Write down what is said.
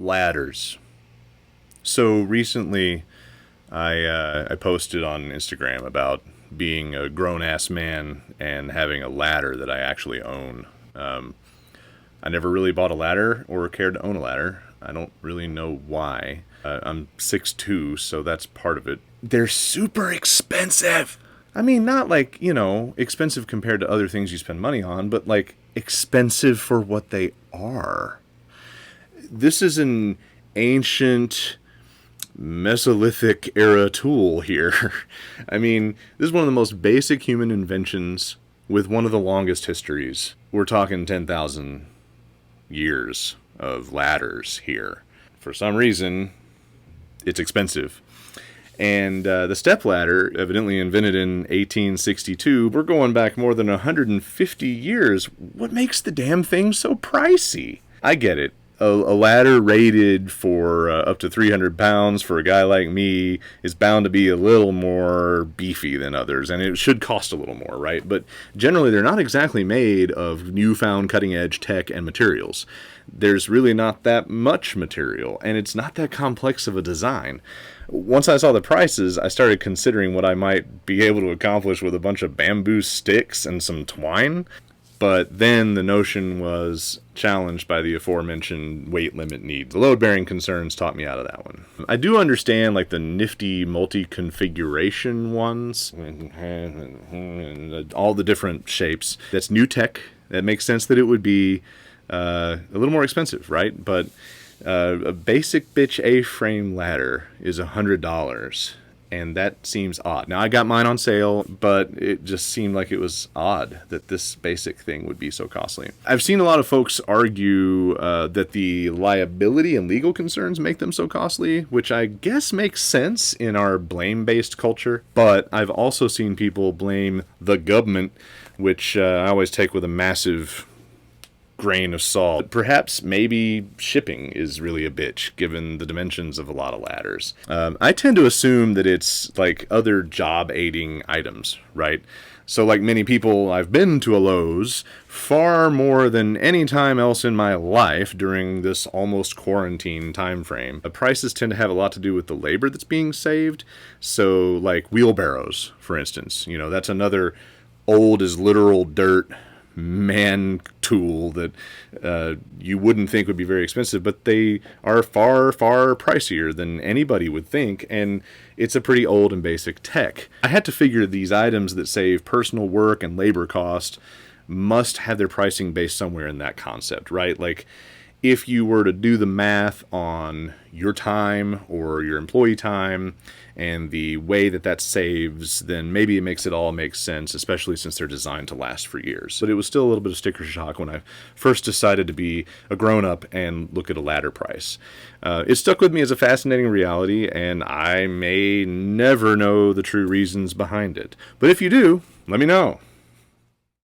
Ladders. So recently, I posted on Instagram about being a grown-ass man and having a ladder that I actually own. I never really bought a ladder or cared to own a ladder. I don't really know why. I'm 6'2", so that's part of it. They're super expensive. I mean, not like, expensive compared to other things you spend money on, but like expensive for what they are. This is an ancient Mesolithic era tool here. I mean, this is one of the most basic human inventions with one of the longest histories. We're talking 10,000 years of ladders here. For some reason, it's expensive. And the step ladder, evidently invented in 1862, we're going back more than 150 years. What makes the damn thing so pricey? I get it. A ladder rated for up to 300 pounds for a guy like me is bound to be a little more beefy than others, and it should cost a little more, right? But generally, they're not exactly made of newfound cutting-edge tech and materials. There's really not that much material, and it's not that complex of a design. Once I saw the prices, I started considering what I might be able to accomplish with a bunch of bamboo sticks and some twine. But then the notion was challenged by the aforementioned weight limit needs. The load-bearing concerns taught me out of that one. I do understand like the nifty multi-configuration ones, all the different shapes. That's new tech. That makes sense that it would be a little more expensive, right? But a basic bitch A-frame ladder is $100. And that seems odd. Now, I got mine on sale, but it just seemed like it was odd that this basic thing would be so costly. I've seen a lot of folks argue that the liability and legal concerns make them so costly, which I guess makes sense in our blame-based culture. But I've also seen people blame the government, which I always take with a massive grain of salt. Perhaps maybe shipping is really a bitch given the dimensions of a lot of ladders. I tend to assume that it's like other job aiding items, right? So like many people, I've been to a Lowe's far more than any time else in my life during this almost quarantine time frame. The prices tend to have a lot to do with the labor that's being saved. So like wheelbarrows, for instance, that's another old as literal dirt man tool that you wouldn't think would be very expensive, but they are far, far pricier than anybody would think, and it's a pretty old and basic tech. I had to figure these items that save personal work and labor cost must have their pricing based somewhere in that concept, right? Like, if you were to do the math on your time or your employee time and the way that saves, then maybe it makes it all make sense, especially since they're designed to last for years. But it was still a little bit of sticker shock when I first decided to be a grown-up and look at a ladder price. It stuck with me as a fascinating reality, and I may never know the true reasons behind it. But if you do, let me know.